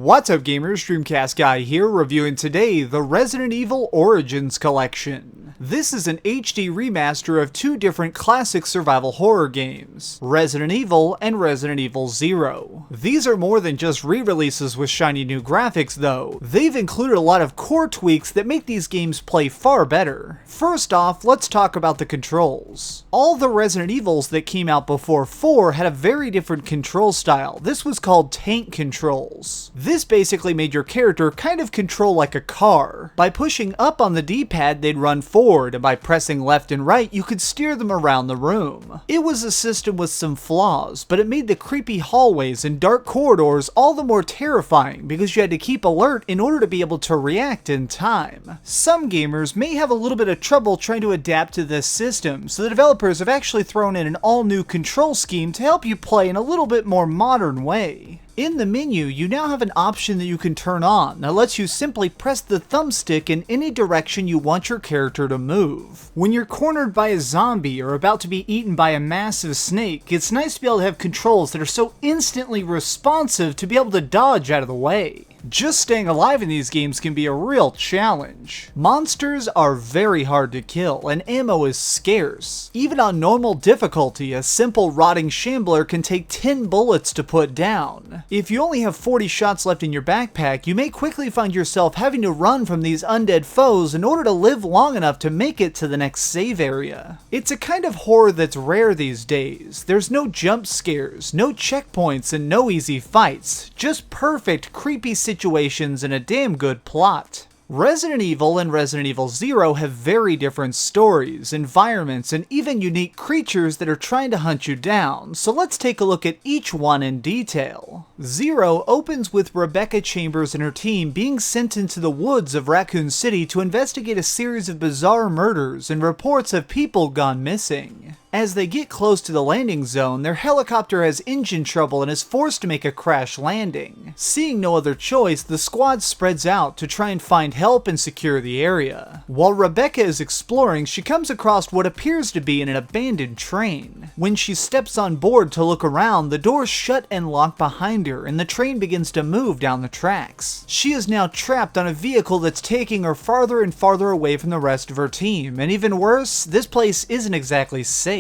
What's up gamers, DreamcastGuy here, reviewing today the Resident Evil Origins Collection. This is an HD remaster of two different classic survival horror games, Resident Evil and Resident Evil 0. These are more than just re-releases with shiny new graphics though. They've included a lot of core tweaks that make these games play far better. First off, let's talk about the controls. All the Resident Evils that came out before 4 had a very different control style. This was called tank controls. This basically made your character kind of control like a car. By pushing up on the D-pad, they'd run forward, and by pressing left and right, you could steer them around the room. It was a system with some flaws, but it made the creepy hallways and dark corridors all the more terrifying because you had to keep alert in order to be able to react in time. Some gamers may have a little bit of trouble trying to adapt to this system, so the developers have actually thrown in an all-new control scheme to help you play in a little bit more modern way. In the menu, you now have an option that you can turn on that lets you simply press the thumbstick in any direction you want your character to move. When you're cornered by a zombie or about to be eaten by a massive snake, it's nice to be able to have controls that are so instantly responsive to be able to dodge out of the way. Just staying alive in these games can be a real challenge. Monsters are very hard to kill, and ammo is scarce. Even on normal difficulty, a simple rotting shambler can take 10 bullets to put down. If you only have 40 shots left in your backpack, you may quickly find yourself having to run from these undead foes in order to live long enough to make it to the next save area. It's a kind of horror that's rare these days. There's no jump scares, no checkpoints, and no easy fights. Just perfect, creepy situations and a damn good plot. Resident Evil and Resident Evil 0 have very different stories, environments, and even unique creatures that are trying to hunt you down, so let's take a look at each one in detail. 0 opens with Rebecca Chambers and her team being sent into the woods of Raccoon City to investigate a series of bizarre murders and reports of people gone missing. As they get close to the landing zone, their helicopter has engine trouble and is forced to make a crash landing. Seeing no other choice, the squad spreads out to try and find help and secure the area. While Rebecca is exploring, she comes across what appears to be an abandoned train. When she steps on board to look around, the doors shut and lock behind her, and the train begins to move down the tracks. She is now trapped on a vehicle that's taking her farther and farther away from the rest of her team, and even worse, this place isn't exactly safe.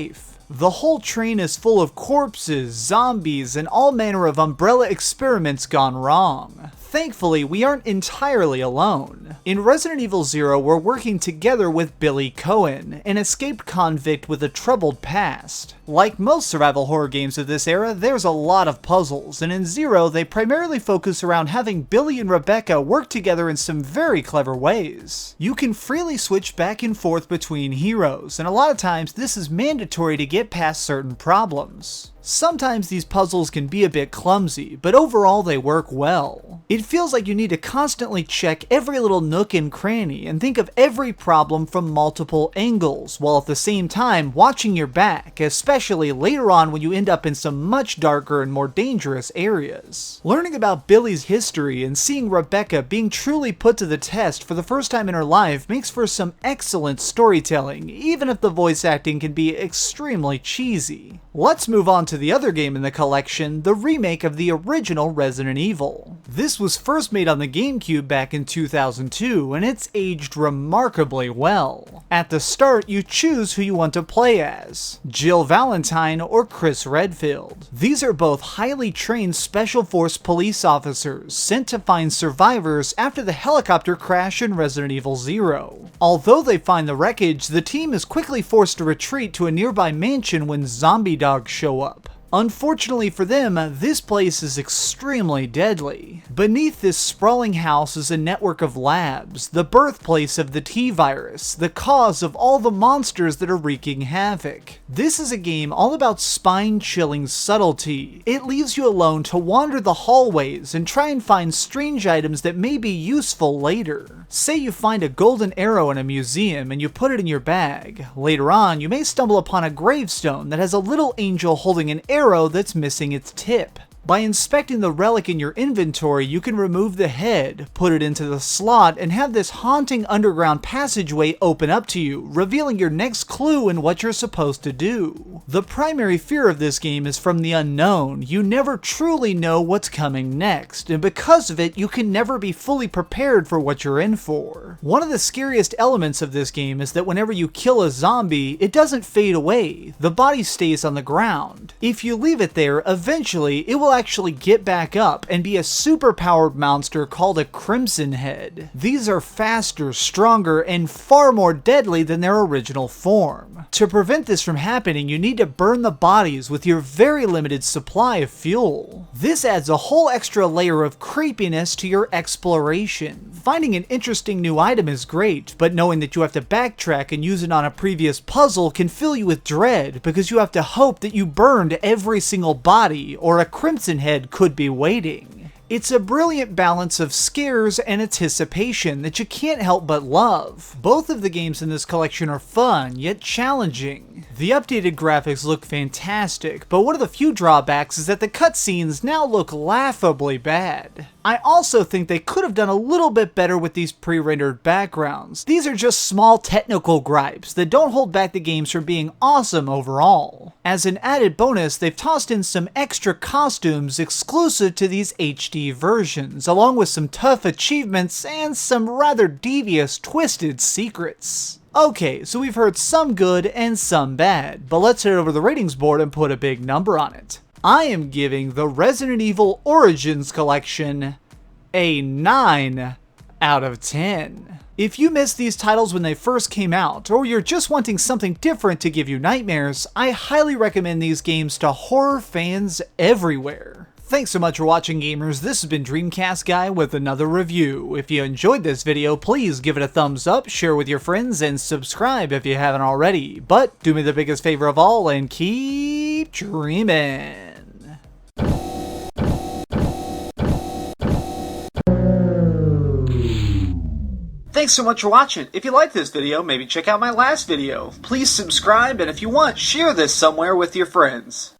The whole train is full of corpses, zombies, and all manner of Umbrella experiments gone wrong. Thankfully, we aren't entirely alone. In Resident Evil 0, we're working together with Billy Cohen, an escaped convict with a troubled past. Like most survival horror games of this era, there's a lot of puzzles, and in 0, they primarily focus around having Billy and Rebecca work together in some very clever ways. You can freely switch back and forth between heroes, and a lot of times this is mandatory to get past certain problems. Sometimes these puzzles can be a bit clumsy, but overall they work well. It feels like you need to constantly check every little nook and cranny and think of every problem from multiple angles, while at the same time watching your back, especially later on when you end up in some much darker and more dangerous areas. Learning about Billy's history and seeing Rebecca being truly put to the test for the first time in her life makes for some excellent storytelling, even if the voice acting can be extremely cheesy. Let's move on to the other game in the collection, the remake of the original Resident Evil. This was first made on the GameCube back in 2002, and it's aged remarkably well. At the start, you choose who you want to play as, Jill Valentine or Chris Redfield. These are both highly trained Special Force police officers sent to find survivors after the helicopter crash in Resident Evil 0. Although they find the wreckage, the team is quickly forced to retreat to a nearby mansion when zombie dogs show up. Unfortunately for them, this place is extremely deadly. Beneath this sprawling house is a network of labs, the birthplace of the T-virus, the cause of all the monsters that are wreaking havoc. This is a game all about spine-chilling subtlety. It leaves you alone to wander the hallways and try and find strange items that may be useful later. Say you find a golden arrow in a museum and you put it in your bag. Later on, you may stumble upon a gravestone that has a little angel holding an arrow that's missing its tip. By inspecting the relic in your inventory, you can remove the head, put it into the slot, and have this haunting underground passageway open up to you, revealing your next clue in what you're supposed to do. The primary fear of this game is from the unknown. You never truly know what's coming next, and because of it, you can never be fully prepared for what you're in for. One of the scariest elements of this game is that whenever you kill a zombie, it doesn't fade away. The body stays on the ground. If you leave it there, eventually it will actually get back up and be a super-powered monster called a Crimson Head. These are faster, stronger, and far more deadly than their original form. To prevent this from happening, you need to burn the bodies with your very limited supply of fuel. This adds a whole extra layer of creepiness to your exploration. Finding an interesting new item is great, but knowing that you have to backtrack and use it on a previous puzzle can fill you with dread because you have to hope that you burned every single body or a Crimson Head could be waiting. It's a brilliant balance of scares and anticipation that you can't help but love. Both of the games in this collection are fun, yet challenging. The updated graphics look fantastic, but one of the few drawbacks is that the cutscenes now look laughably bad. I also think they could have done a little bit better with these pre-rendered backgrounds. These are just small technical gripes that don't hold back the games from being awesome overall. As an added bonus, they've tossed in some extra costumes exclusive to these HD versions, along with some tough achievements and some rather devious, twisted secrets. Okay, so we've heard some good and some bad, but let's head over to the ratings board and put a big number on it. I am giving the Resident Evil Origins Collection a 9 out of 10. If you missed these titles when they first came out, or you're just wanting something different to give you nightmares, I highly recommend these games to horror fans everywhere. Thanks so much for watching, gamers. This has been DreamcastGuy with another review. If you enjoyed this video, please give it a thumbs up, share with your friends, and subscribe if you haven't already. But do me the biggest favor of all and keep dreaming. Thanks so much for watching. If you liked this video, maybe check out my last video. Please subscribe, and if you want, share this somewhere with your friends.